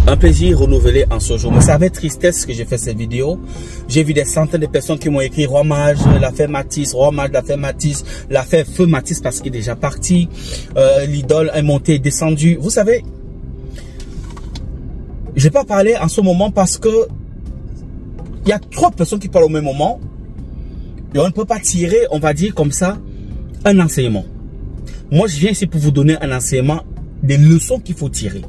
Un plaisir renouvelé en ce jour. Mais c'est avec tristesse que j'ai fait cette vidéo. J'ai vu des centaines de personnes qui m'ont écrit roi mage, l'affaire Matisse, roi mage, l'affaire Matisse, l'affaire feu Matisse parce qu'il est déjà parti. L'idole est montée et descendue. Vous savez, je vais pas parler en ce moment parce que il y a trop de personnes qui parlent au même moment. Et on ne peut pas tirer, on va dire comme ça, un enseignement. Moi, je viens ici pour vous donner un enseignement, des leçons qu'il faut tirer.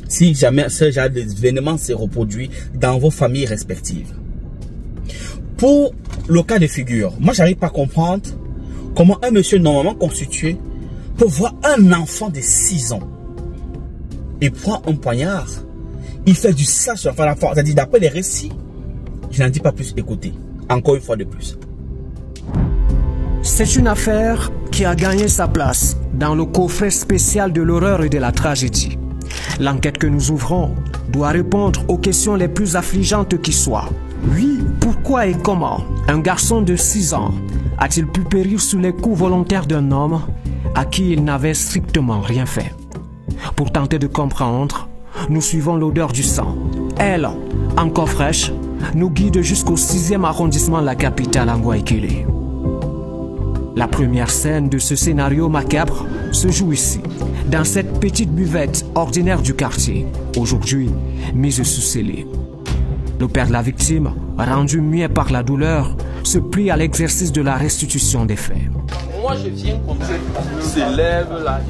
Si jamais ce genre d'événement se reproduit dans vos familles respectives. Pour le cas de figure, moi j'arrive pas à comprendre comment un monsieur normalement constitué peut voir un enfant de 6 ans. Il prend un poignard, il fait du sang sur l'enfant. C'est-à-dire d'après les récits, je n'en dis pas plus, écoutez, encore une fois de plus. C'est une affaire qui a gagné sa place dans le coffret spécial de l'horreur et de la tragédie. L'enquête que nous ouvrons doit répondre aux questions les plus affligeantes qui soient. Oui, pourquoi et comment un garçon de 6 ans a-t-il pu périr sous les coups volontaires d'un homme à qui il n'avait strictement rien fait? Pour tenter de comprendre, nous suivons l'odeur du sang. Elle, encore fraîche, nous guide jusqu'au 6e arrondissement de la capitale Anguaikele. La première scène de ce scénario macabre se joue ici, dans cette petite buvette ordinaire du quartier, aujourd'hui mise sous scellé. Le père de la victime, rendu muet par la douleur, se plie à l'exercice de la restitution des faits. Moi je viens comme ça, il se lève là.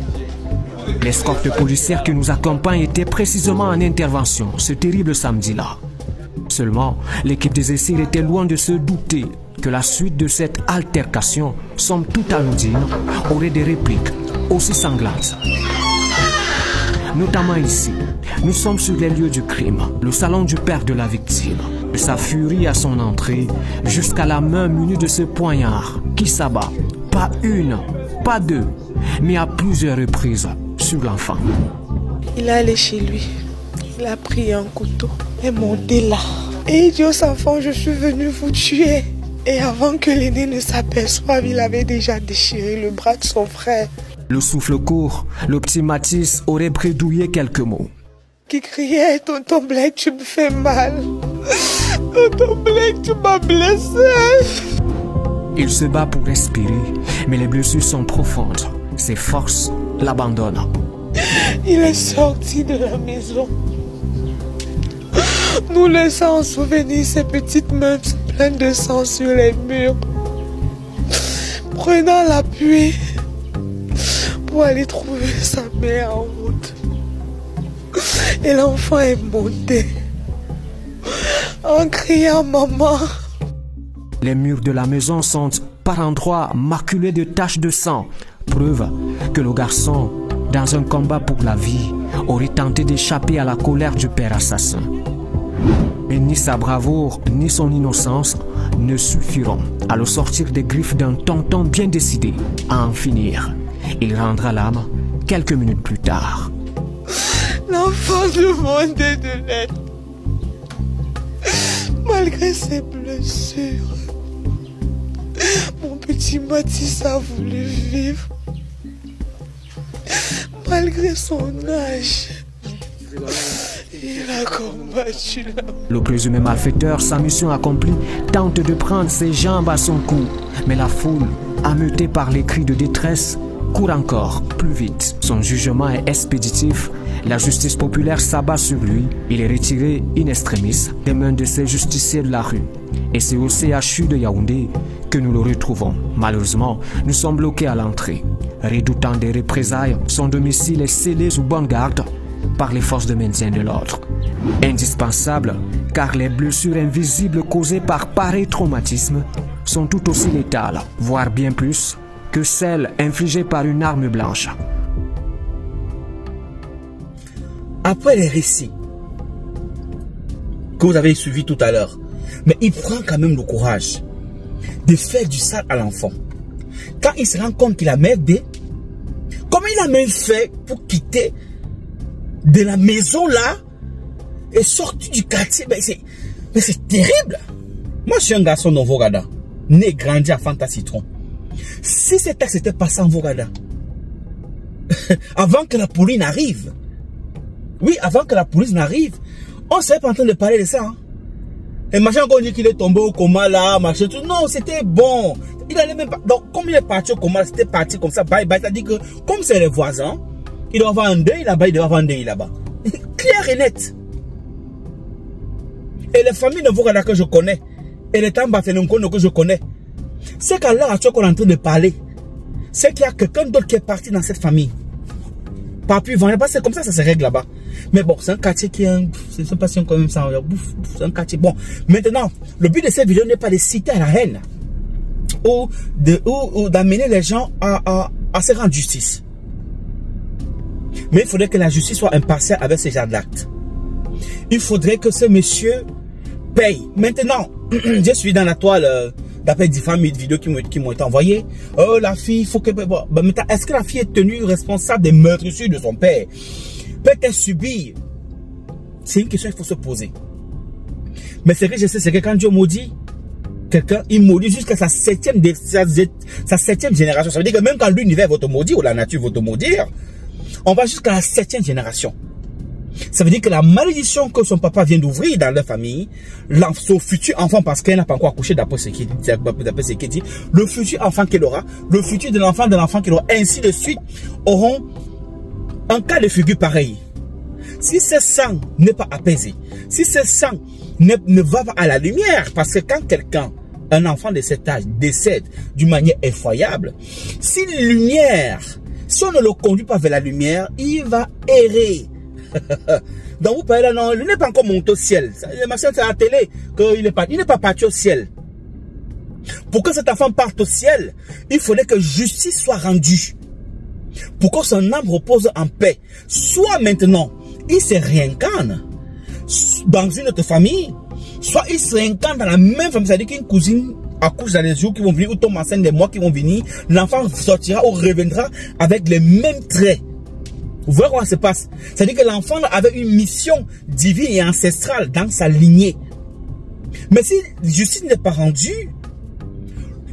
L'escorte policière qui nous accompagne était précisément en intervention ce terrible samedi-là. Seulement, l'équipe des essais était loin de se douter que la suite de cette altercation, somme toute anodine, aurait des répliques aussi sanglantes. Notamment ici, nous sommes sur les lieux du crime, le salon du père de la victime. De sa furie à son entrée, jusqu'à la main munie de ce poignard qui s'abat, pas une, pas deux, mais à plusieurs reprises sur l'enfant. Il est allé chez lui, il a pris un couteau et monté là. Et il dit aux enfants, je suis venu vous tuer. Et avant que l'aîné ne s'aperçoive, il avait déjà déchiré le bras de son frère. Le souffle court, le petit Matisse aurait bredouillé quelques mots. Qui criait, tonton Blake, tu me fais mal. Tonton Blake, tu m'as blessé. Il se bat pour respirer, mais les blessures sont profondes. Ses forces l'abandonnent. Il est sorti de la maison, nous laissant en souvenir ses petites mains pleines de sang sur les murs, prenant l'appui pour aller trouver sa mère en route. Et l'enfant est monté en criant maman. Les murs de la maison sont par endroits maculés de taches de sang, preuve que le garçon, dans un combat pour la vie, aurait tenté d'échapper à la colère du père assassin. Et ni sa bravoure, ni son innocence ne suffiront à le sortir des griffes d'un tonton bien décidé à en finir. Il rendra l'âme quelques minutes plus tard. L'enfant demandait de l'aide. Malgré ses blessures, mon petit Matisse a voulu vivre. Malgré son âge, il a combattu la mort. Le présumé malfaiteur, sa mission accomplie, tente de prendre ses jambes à son cou. Mais la foule, ameutée par les cris de détresse, court encore plus vite. Son jugement est expéditif. La justice populaire s'abat sur lui. Il est retiré in extremis des mains de ces justiciers de la rue. Et c'est au CHU de Yaoundé que nous le retrouvons. Malheureusement, nous sommes bloqués à l'entrée. Redoutant des représailles, son domicile est scellé sous bonne garde par les forces de maintien de l'ordre. Indispensable, car les blessures invisibles causées par pareil traumatisme sont tout aussi létales, voire bien plus, que celles infligées par une arme blanche. Après les récits que vous avez suivis tout à l'heure, mais il prend quand même le courage de faire du sale à l'enfant. Quand il se rend compte qu'il a merdé, comment il a même fait pour quitter de la maison là et sortir du quartier? Mais c'est terrible. Moi je suis un garçon de Vogada, né grandi à Fanta Citron. Si cet acte s'était passé en Vogada, avant que la police n'arrive, Oui, avant que la police n'arrive, on s'est pas en train de parler de ça. Hein. Et machin qu'on dit qu'il est tombé au coma là, machin tout. Non, c'était bon. Il allait même pas. Donc, comme il est parti au coma, c'était parti comme ça, bye bye. C'est-à-dire que, comme c'est les voisins, il doit avoir un deuil là-bas, il doit avoir un deuil là-bas. Clair et net. Et les familles de Vogada que je connais, et les Tambafelonkono que je connais, c'est qu'à l'heure actuelle qu'on est en train de parler, c'est qu'il y a quelqu'un d'autre qui est parti dans cette famille. Pas plus vendre, c'est comme ça se règle là-bas. Mais bon, c'est un quartier qui est c'est pas si quand même ça, c'est un quartier. Bon, maintenant, le but de cette vidéo n'est pas de citer à la haine ou d'amener les gens à se rendre justice. Mais il faudrait que la justice soit impartiale avec ce genre d'actes. Il faudrait que ce monsieur paye. Maintenant, je suis dans la toile d'après 10 familles de vidéos qui m'ont été envoyées. Oh, la fille, il faut que... Bon, maintenant, est-ce que la fille est tenue responsable des meurtrissures de son père? Peut-être subir. C'est une question qu'il faut se poser. Mais ce que je sais, c'est que quand Dieu maudit quelqu'un, il maudit jusqu'à sa septième génération. Ça veut dire que même quand l'univers va te maudire ou la nature va te maudire, on va jusqu'à la 7e génération. Ça veut dire que la malédiction que son papa vient d'ouvrir dans leur famille, son futur enfant, parce qu'elle n'a pas encore accouché d'après ce qu'il dit, le futur enfant qu'elle aura, le futur de l'enfant qu'elle aura, ainsi de suite, auront un cas de figure pareil. Si ce sang n'est pas apaisé, si ce sang ne va pas à la lumière, parce que quand quelqu'un, un enfant de cet âge, décède d'une manière effroyable, si lumière, si on ne le conduit pas vers la lumière, il va errer. Donc vous parlez là, non, il n'est pas encore monté au ciel. Le machin c'est à la télé qu'il n'est pas parti au ciel. Pour que cet enfant parte au ciel, il faudrait que justice soit rendue. Pour que son âme repose en paix. Soit maintenant, il se réincarne dans une autre famille, soit il se réincarne dans la même famille. C'est-à-dire qu'une cousine accouche dans les jours qui vont venir, ou tombe enceinte des mois qui vont venir, l'enfant sortira ou reviendra avec les mêmes traits. Vous voyez comment ça se passe? C'est-à-dire que l'enfant avait une mission divine et ancestrale dans sa lignée. Mais si justice n'est pas rendue,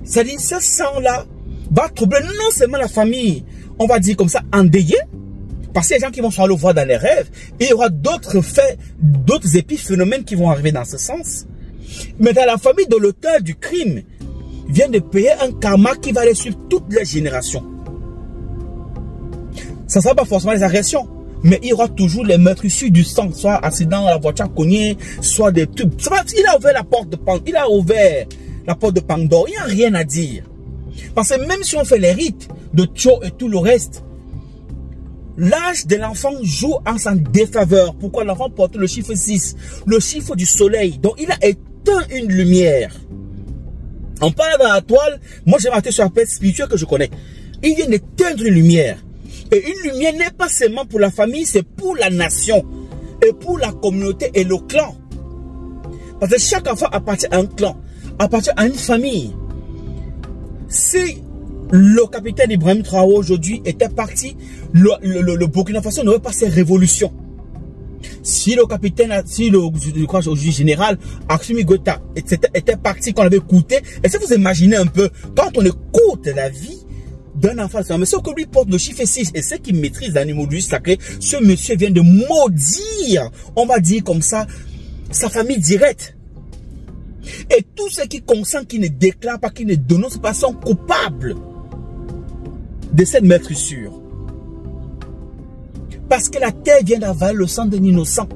c'est-à-dire ce sang-là va troubler non seulement la famille, on va dire comme ça, endeuillée, parce qu'il y a des gens qui vont se le voir dans les rêves, et il y aura d'autres faits, d'autres épiphénomènes qui vont arriver dans ce sens. Mais dans la famille de l'auteur du crime, vient de payer un karma qui va aller suivre toutes les générations. Ça ne sera pas forcément les agressions, mais il y aura toujours les meurtres issus du sang, soit accident, la voiture cognée, soit des tubes. Il a ouvert la porte de Pandore, il n'y a rien à dire. Parce que même si on fait les rites de Tcho et tout le reste, l'âge de l'enfant joue en sa défaveur. Pourquoi? L'enfant porte le chiffre 6, le chiffre du soleil. Donc il a éteint une lumière. On parle dans la toile, moi j'ai marqué sur la peste spirituelle que je connais. Il vient d'éteindre une lumière. Et une lumière n'est pas seulement pour la famille, c'est pour la nation. Et pour la communauté et le clan. Parce que chaque enfant appartient à un clan, appartient à une famille. Si le capitaine Ibrahim Traoré aujourd'hui était parti, le Burkina Faso n'aurait pas ces révolutions. Si le capitaine, aujourd'hui général, Assimi Goïta était parti, qu'on avait écouté, et si vous imaginez un peu, quand on écoute la vie d'un enfant, mais ce que lui porte le chiffre 6, et ceux qui maîtrisent l'animal sacré, ce monsieur vient de maudire, on va dire comme ça, sa famille directe. Et tous ceux qui consentent, qui ne déclarent pas, qui ne dénoncent pas, sont coupables de cette meurtrissure. Parce que la terre vient d'avaler le sang d'un innocent.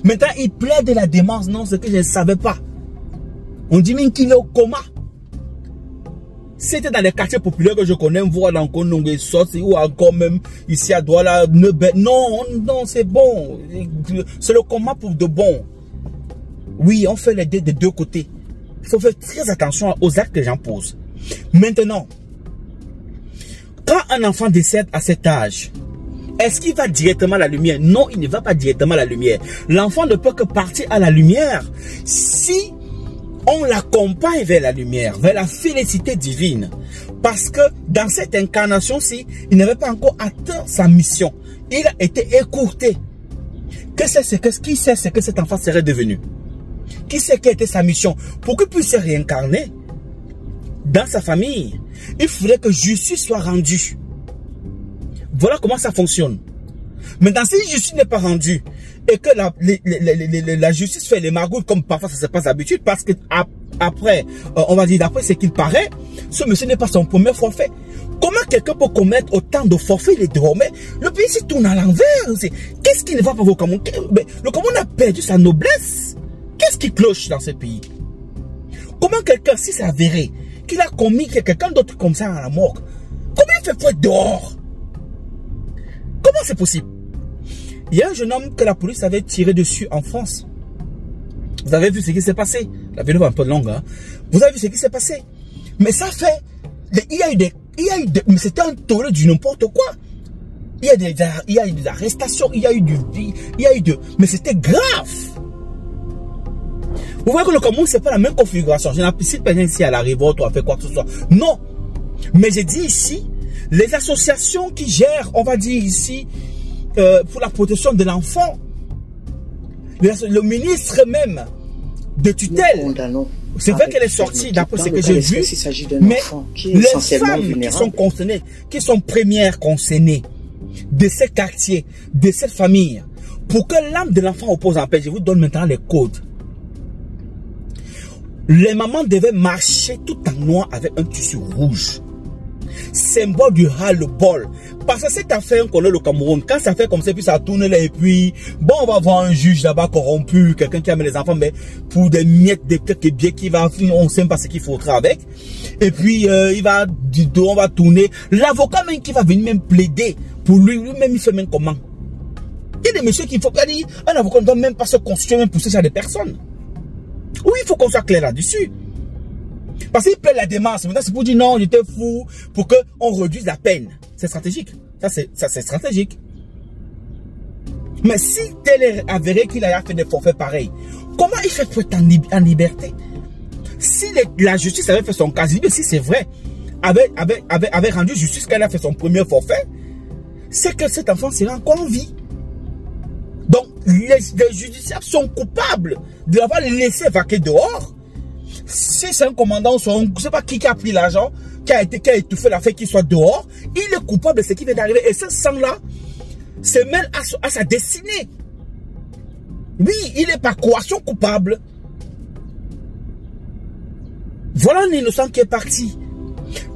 Maintenant, il plaide de la démence. Non, c'est que je ne savais pas. On dit même qu'il est au coma. C'était dans les quartiers populaires que je connais, voir dans Konongue ou encore même ici à Douala. Non, non, c'est bon. C'est le coma pour de bon. Oui, on fait les dés des deux côtés. Il faut faire très attention aux actes que j'en pose. Maintenant, quand un enfant décède à cet âge, est-ce qu'il va directement à la lumière? Non, il ne va pas directement à la lumière. L'enfant ne peut que partir à la lumière si on l'accompagne vers la lumière, vers la félicité divine. Parce que dans cette incarnation-ci, il n'avait pas encore atteint sa mission. Il a été écourté. Qui sait ce que cet enfant serait devenu? Qui sait quelle était sa mission? Pour qu'il puisse se réincarner dans sa famille, il faudrait que justice soit rendue. Voilà comment ça fonctionne. Maintenant, si justice n'est pas rendue et que la justice fait les magouilles comme parfois ça se passe d'habitude, parce que après, on va dire d'après ce qu'il paraît, ce monsieur n'est pas son premier forfait. Comment quelqu'un peut commettre autant de forfaits désormais? Le pays se tourne à l'envers. Qu'est-ce qui ne va pas au Cameroun? Le Cameroun a perdu sa noblesse. Qu'est-ce qui cloche dans ce pays? Comment quelqu'un, si c'est avéré, qu'il a commis quelqu'un d'autre comme ça à la morgue, comment il fait pour être dehors? Comment c'est possible? Il y a un jeune homme que la police avait tiré dessus en France. Vous avez vu ce qui s'est passé? La vidéo est un peu longue. Hein? Vous avez vu ce qui s'est passé? Mais ça fait... Il y a eu des... mais c'était un tollé du n'importe quoi. Il y a eu des arrestations, il y a eu mais c'était grave. Vous voyez que le Cameroun, c'est pas la même configuration. Je n'incite pas ici à la révolte ou à faire quoi que ce soit. Non. Mais j'ai dit ici, les associations qui gèrent, on va dire ici, pour la protection de l'enfant, le ministre même de tutelle, c'est vrai qu'elle est sortie d'après ce que j'ai vu, mais les femmes qui sont concernées, qui sont premières concernées de ces quartiers, de cette famille, pour que l'âme de l'enfant repose en paix, je vous donne maintenant les codes. Les mamans devaient marcher tout en noir avec un tissu rouge. Symbole du ras-le-bol. Parce que cette affaire qu'on a au Cameroun, quand ça fait comme ça, puis ça tourne là, et puis, bon, on va voir un juge là-bas corrompu, quelqu'un qui a mis les enfants, mais pour des miettes de quelques biais qui va, on ne sait pas ce qu'il faudra avec. Et puis, on va tourner. L'avocat même qui va venir même plaider, pour lui-même, il fait même comment? Il y a des messieurs qu'il faut pas dire, un avocat ne doit même pas se constituer même pour ce genre de personnes. Oui, il faut qu'on soit clair là-dessus. Parce qu'il plaît la démarche. Maintenant, c'est pour dire non, j'étais fou, pour qu'on réduise la peine. C'est stratégique. Ça, c'est stratégique. Mais si tel est avéré qu'il a fait des forfaits pareils, comment il fait pour être en liberté? Si la justice avait fait son cas, si c'est vrai, avait rendu justice qu'elle a fait son premier forfait, c'est que cet enfant serait encore en vie. Donc, les judiciaires sont coupables de l'avoir laissé vaquer dehors. Si c'est un commandant, je ne sais pas qui a pris l'argent, qui a étouffé l'affaire, qu'il soit dehors, il est coupable de ce qui vient d'arriver. Et ce sang-là se mêle à sa destinée. Oui, il est par coercion coupable. Voilà un innocent qui est parti.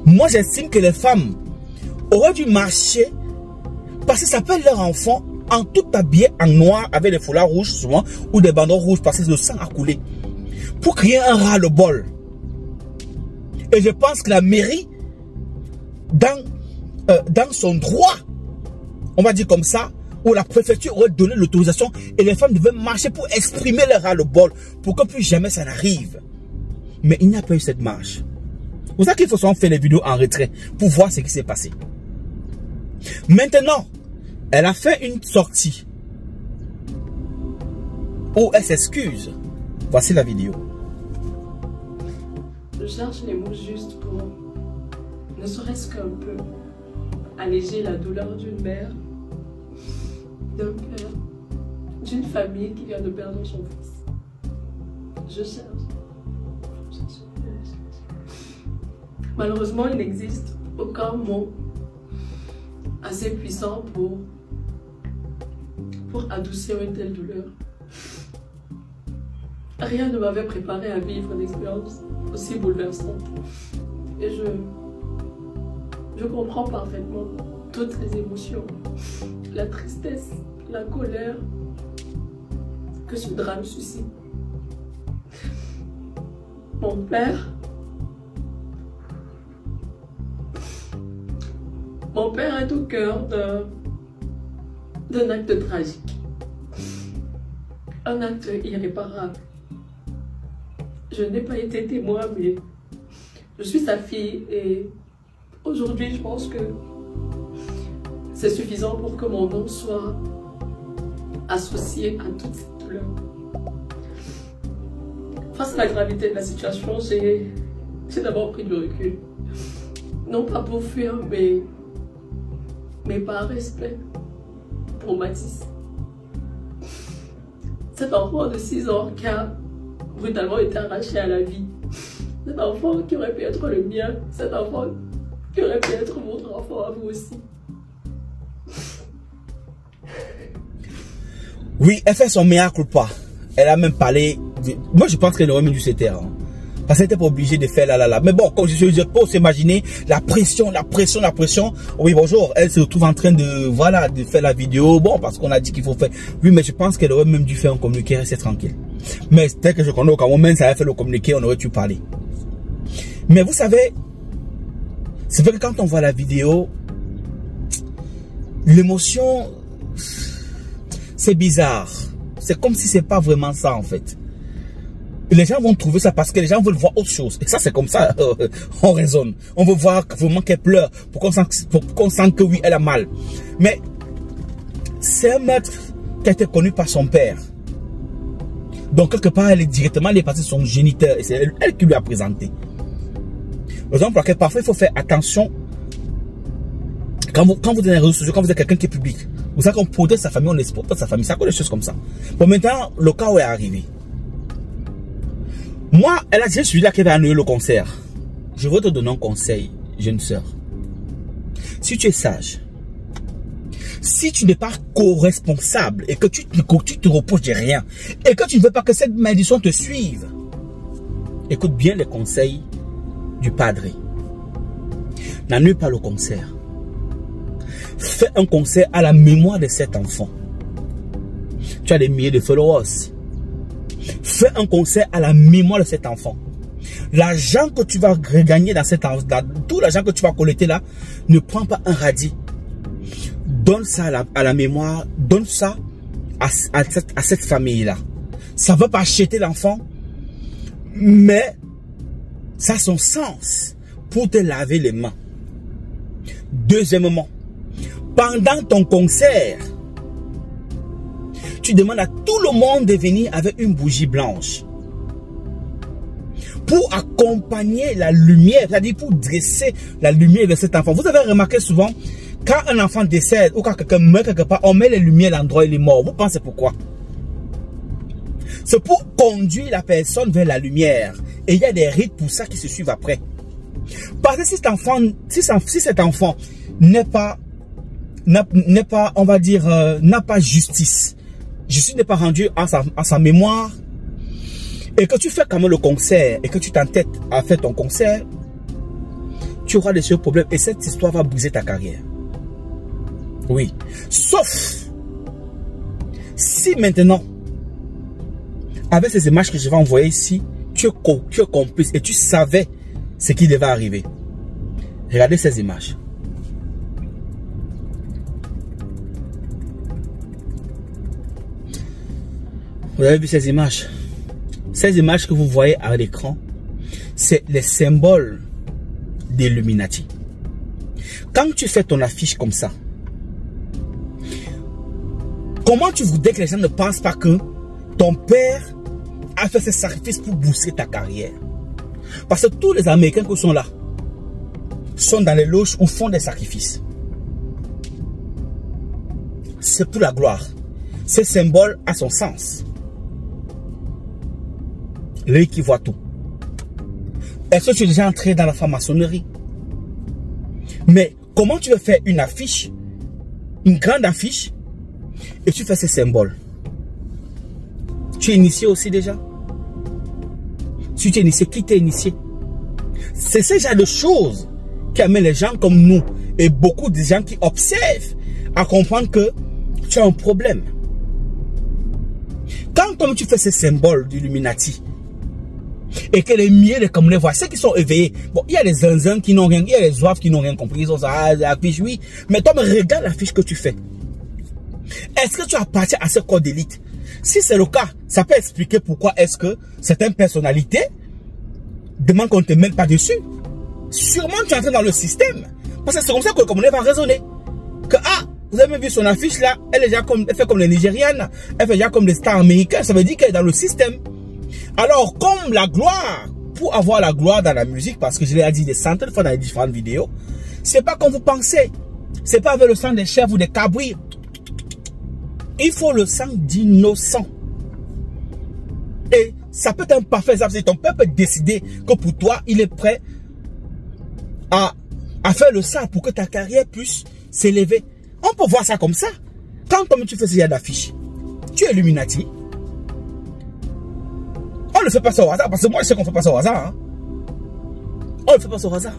Moi, j'estime que les femmes auraient dû marcher parce que ça peut leur enfant en tout habillé en noir avec des foulards rouges souvent ou des bandeaux rouges parce que le sang a coulé. Pour créer un ras-le-bol. Et je pense que la mairie, dans son droit, on va dire comme ça, où la préfecture aurait donné l'autorisation et les femmes devaient marcher pour exprimer leur ras-le-bol, pour que plus jamais ça n'arrive. Mais il n'y a pas eu cette marche. C'est pour ça qu'il faut souvent faire les vidéos en retrait pour voir ce qui s'est passé. Maintenant, elle a fait une sortie où elle s'excuse. Voici la vidéo. Je cherche les mots justes pour, ne serait-ce qu'un peu, alléger la douleur d'une mère, d'un père, d'une famille qui vient de perdre son fils. Je cherche. Malheureusement, il n'existe aucun mot assez puissant pour adoucir une telle douleur. Rien ne m'avait préparé à vivre une expérience aussi bouleversante. Et je comprends parfaitement toutes les émotions, la tristesse, la colère que ce drame suscite. Mon père est au cœur d'un acte tragique, un acte irréparable. Je n'ai pas été témoin, mais je suis sa fille et aujourd'hui, je pense que c'est suffisant pour que mon nom soit associé à toute cette douleur. Face à la gravité de la situation, j'ai d'abord pris du recul. Non pas pour fuir, mais par respect pour Mathis. Cet enfant de 6 ans qui a brutalement été arraché à la vie. Cet enfant qui aurait pu être le mien, cet enfant qui aurait pu être votre enfant à vous aussi. Oui, elle fait son mea culpa. Elle a même parlé. Moi, je pense qu'elle aurait même dû se taire. Hein. Parce qu'elle n'était pas obligée de faire là. Mais bon, comme je peux s'imaginer la pression. Oui, bonjour. Elle se retrouve en train de, voilà, de faire la vidéo. Bon, parce qu'on a dit qu'il faut faire. Oui, mais je pense qu'elle aurait même dû faire un communiqué, rester tranquille. Mais dès que je connais au Cameroun, même si elle avait fait le communiqué, on aurait dû parler. Mais vous savez, c'est vrai que quand on voit la vidéo, l'émotion, c'est bizarre. C'est comme si c'est pas vraiment ça en fait. Les gens vont trouver ça parce que les gens veulent voir autre chose. Et ça, c'est comme ça, on raisonne. On veut voir vraiment qu'elle pleure pour qu'on sente que oui, elle a mal. Mais c'est un maître qui a été connu par son père. Donc, quelque part, elle est partie de son géniteur. Et c'est elle qui lui a présenté. Par exemple, parfois, il faut faire attention. Quand vous êtes dans les réseaux sociaux, quand vous êtes quelqu'un qui est public, vous savez qu'on protège sa famille, on expose pas sa famille. Ça, des choses comme ça. Bon, maintenant, le cas où est arrivé. Moi, elle a dit, celui-là qui va annuler le concert. Je veux te donner un conseil, jeune sœur. Si tu es sage, si tu n'es pas co-responsable et que tu te reproches de rien et que tu ne veux pas que cette malédiction te suive, écoute bien les conseils du padre. N'annule pas le concert. Fais un concert à la mémoire de cet enfant. Tu as des milliers de followers. Fais un concert à la mémoire de cet enfant. L'argent que tu vas regagner dans cet enfant, tout l'argent que tu vas collecter là, ne prends pas un radis. Donne ça à la mémoire, donne ça à cette famille-là. Ça ne va pas acheter l'enfant, mais ça a son sens pour te laver les mains. Deuxièmement, pendant ton concert, tu demandes à tout le monde de venir avec une bougie blanche pour accompagner la lumière, c'est-à-dire pour dresser la lumière de cet enfant. Vous avez remarqué souvent, quand un enfant décède ou quand quelqu'un meurt quelque part, on met les lumières à l'endroit où il est mort. Vous pensez pourquoi? C'est pour conduire la personne vers la lumière. Et il y a des rites pour ça qui se suivent après. Parce que si cet enfant n'est pas, on va dire, n'a pas justice n'est pas rendue à sa mémoire, et que tu fais quand même le concert, et que tu t'entêtes à faire ton concert, tu auras des sérieux problèmes, et cette histoire va briser ta carrière. Oui. Sauf si maintenant, avec ces images que je vais envoyer ici, tu es complice et tu savais ce qui devait arriver. Regardez ces images. Vous avez vu ces images? Ces images que vous voyez à l'écran, c'est les symboles d'Illuminati. Quand tu fais ton affiche comme ça, comment tu voudrais que les gens ne pensent pas que ton père a fait ce sacrifice pour booster ta carrière? Parce que tous les Américains qui sont là sont dans les loges ou font des sacrifices. C'est pour la gloire. Ce symbole a son sens. L'œil qui voit tout. Est-ce que tu es déjà entré dans la franc-maçonnerie? Mais comment tu veux faire une affiche, une grande affiche, et tu fais ces symboles? Tu es initié aussi déjà? Si tu es initié, qui t'est initié? C'est ce genre de choses qui amènent les gens comme nous et beaucoup de gens qui observent à comprendre que tu as un problème. Quand comme tu fais ces symboles d'Illuminati et que les milliers de Camerounais voient, ceux qui sont éveillés, bon, il y a les zinzins qui n'ont rien, il y a les zouaves qui n'ont rien compris, ils ont ça, l'affiche, oui, mais toi, regarde l'affiche que tu fais. Est-ce que tu appartiens à ce corps d'élite? Si c'est le cas, ça peut expliquer pourquoi est-ce que certaines personnalités demandent qu'on ne te mêle pas dessus. Sûrement tu entres dans le système. Parce que c'est comme ça que le Camerounais va raisonner. Que vous avez vu son affiche là, elle fait comme les Nigérianes, elle fait déjà comme les stars américaines, ça veut dire qu'elle est dans le système. Alors comme la gloire, pour avoir la gloire dans la musique, parce que je l'ai dit des centaines de fois dans les différentes vidéos, c'est pas comme vous pensez. C'est pas avec le sang des chèvres ou des cabris. Il faut le sang d'innocent. Et ça peut être un parfait exemple. Ton père peut décider que pour toi, il est prêt à faire le sang pour que ta carrière puisse s'élever. On peut voir ça comme ça. Quand tu fais ce genre d'affiche, Tu es Illuminati. On ne fait pas ça au hasard, parce que moi je sais qu'on ne fait pas ça au hasard. Hein. On ne fait pas ça au hasard.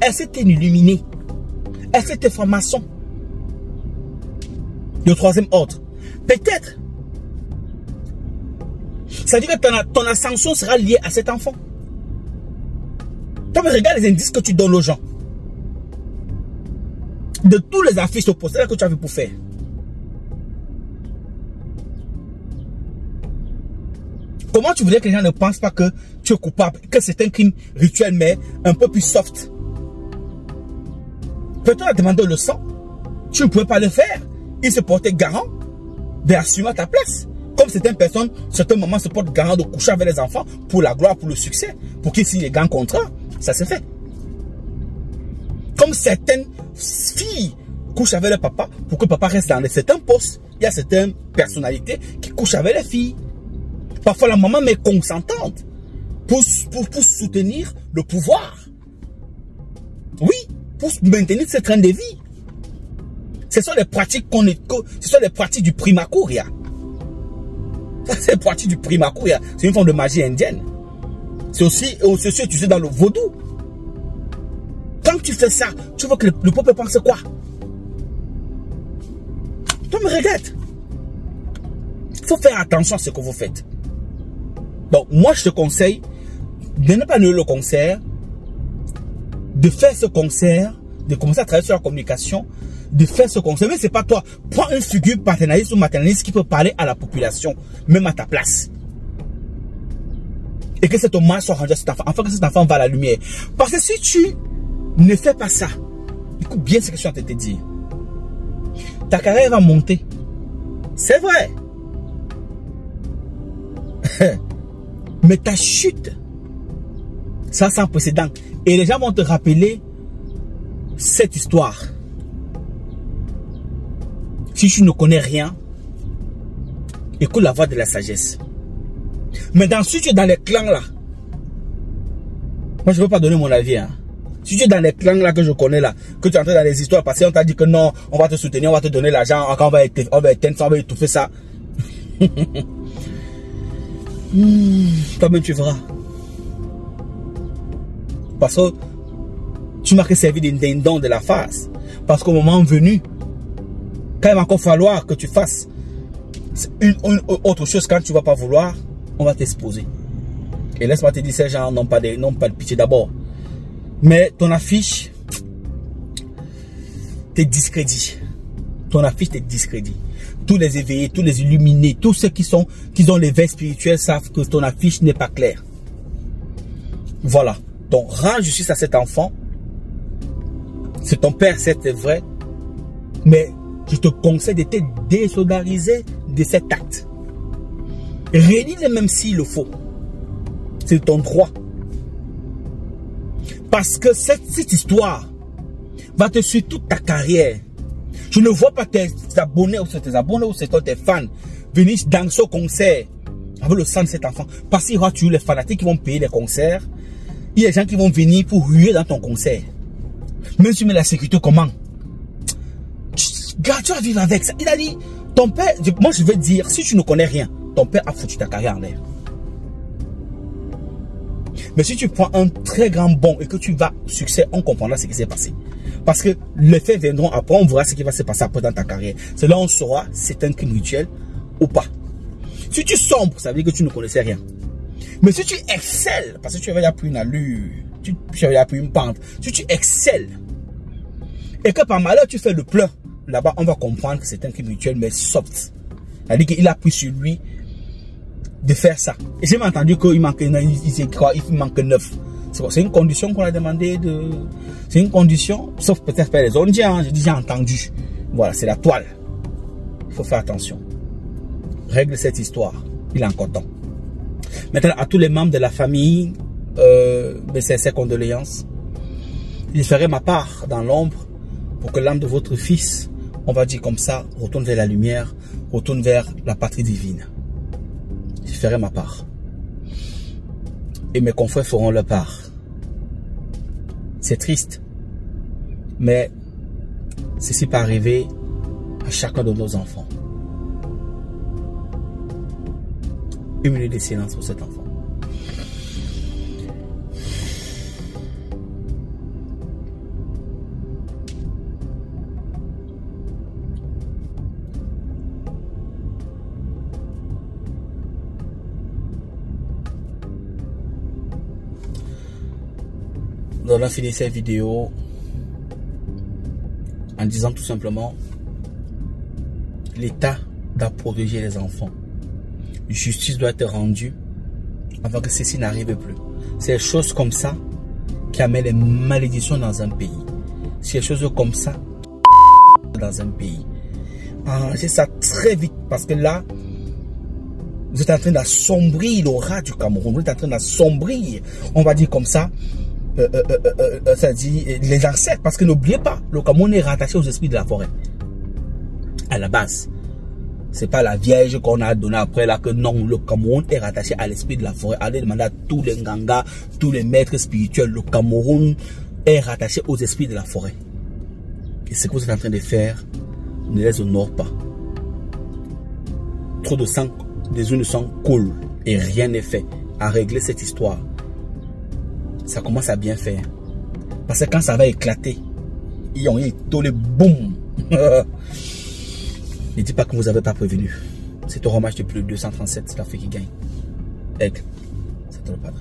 Est-ce que tu es illuminé? Est-ce que tu es franc-maçon de troisième ordre? Peut-être. Ça veut dire que ton ascension sera liée à cet enfant. Toi, regarde les indices que tu donnes aux gens. De tous les affiches opposées que tu as vu pour faire. Comment tu voudrais que les gens ne pensent pas que tu es coupable, que c'est un crime rituel, mais un peu plus soft? Peut-être a demandé le sang. Tu ne pouvais pas le faire. Il se portait garant d'assumer à ta place. Comme certaines personnes, certains moments se portent garant de coucher avec les enfants pour la gloire, pour le succès, pour qu'ils signent les grands contrats. Ça se fait. Comme certaines filles couchent avec le papa pour que le papa reste dans certains postes. Il y a certaines personnalités qui couchent avec les filles. Parfois la maman est consentante pour soutenir le pouvoir. Oui, pour maintenir ce train de vie. Ce sont les pratiques ce sont les pratiques du primakuria. C'est les pratiques du primakuria. C'est une forme de magie indienne. C'est aussi utilisé dans le vaudou. Quand tu fais ça, tu veux que le peuple pense quoi? Toi me regarde. Il faut faire attention à ce que vous faites. Donc moi je te conseille de ne pas annuler le concert, de faire ce concert, de commencer à travailler sur la communication, de faire ce concert. Mais c'est pas toi. Prends une figure paternaliste ou maternaliste qui peut parler à la population, même à ta place. Et que cet hommage soit rendu à cet enfant, afin que cet enfant va à la lumière. Parce que si tu ne fais pas ça, écoute bien ce que je suis en train de te dire. Ta carrière va monter. C'est vrai. Mais ta chute, ça sans précédent. Et les gens vont te rappeler cette histoire. Si tu ne connais rien, écoute la voix de la sagesse. Maintenant, si tu es dans les clans là, moi je ne veux pas donner mon avis. Hein. Si tu es dans les clans là que je connais là, que tu es entré dans les histoires passées, on t'a dit que non, on va te soutenir, on va te donner l'argent, on va éteindre ça, on va étouffer ça. Toi-même tu verras. Parce que tu m'as que servi d'un don de la face. Parce qu'au moment venu, quand il va encore falloir que tu fasses une autre chose, quand tu ne vas pas vouloir, on va t'exposer. Et laisse-moi te dire, ces gens n'ont pas de pitié d'abord. Mais ton affiche te discrédite. Ton affiche te discrédite. Tous les éveillés, tous les illuminés, tous ceux qui ont l'éveil spirituel savent que ton affiche n'est pas claire. Voilà. Donc, rends justice à cet enfant. C'est ton père, c'est vrai. Mais je te conseille de te désolidariser de cet acte. Réunis-le même s'il le faut. C'est ton droit. Parce que cette histoire va te suivre toute ta carrière. Je ne vois pas tes abonnés ou tes fans venir danser au concert avec le sang de cet enfant. Parce qu'il y aura toujours les fanatiques qui vont payer les concerts. Il y a des gens qui vont venir pour ruer dans ton concert. Même si tu mets la sécurité, comment? Garde, tu vas vivre avec ça. Il a dit, ton père, moi je veux dire, si tu ne connais rien, ton père a foutu ta carrière en l'air. Mais si tu prends un très grand bond et que tu vas au succès, on comprendra ce qui s'est passé. Parce que les faits viendront après, on verra ce qui va se passer après dans ta carrière. C'est là où on saura si c'est un crime rituel ou pas. Si tu sombres, ça veut dire que tu ne connaissais rien. Mais si tu excelles, parce que tu avais appris une allure, tu avais appris une pente, si tu excelles, et que par malheur tu fais le plein, là-bas on va comprendre que c'est un crime rituel, mais soft. C'est-à-dire qu'il a pris sur lui de faire ça. Et j'ai entendu qu'il manque 9. C'est une condition qu'on a demandé de... C'est une condition, sauf peut-être faire les Indiens, j'ai déjà entendu. Voilà, c'est la toile. Il faut faire attention. Règle cette histoire. Il est encore temps. Maintenant, à tous les membres de la famille, mes sincères condoléances. Je ferai ma part dans l'ombre pour que l'âme de votre fils, on va dire comme ça, retourne vers la lumière, retourne vers la patrie divine. Je ferai ma part. Et mes confrères feront leur part. C'est triste. Mais ceci peut arriver à chacun de nos enfants. 1 minute de silence pour cet enfant. Nous allons finir cette vidéo en disant tout simplement l'État doit protéger les enfants. Justice doit être rendue avant que ceci n'arrive plus. C'est des choses comme ça qui amènent les malédictions dans un pays. C'est des choses comme ça dans un pays. Arrangez ça très vite parce que là, vous êtes en train d'assombrir l'aura du Cameroun. Vous êtes en train d'assombrir, on va dire comme ça, ça dit les ancêtres, parce que n'oubliez pas, le Cameroun est rattaché aux esprits de la forêt. À la base, c'est pas la vierge qu'on a donnée après là que non, le Cameroun est rattaché à l'esprit de la forêt. Allez demander à tous les Nganga, tous les maîtres spirituels, le Cameroun est rattaché aux esprits de la forêt. Et ce que vous êtes en train de faire ne les honore pas. Trop de sang, des unes de sang coulent et rien n'est fait à régler cette histoire. Ça commence à bien faire. Parce que quand ça va éclater, ils ont tous les boum. Ne dites pas que vous n'avez pas prévenu. C'est au match de plus 237, c'est l'Afrique qui gagne. Aigle, c'est le padre.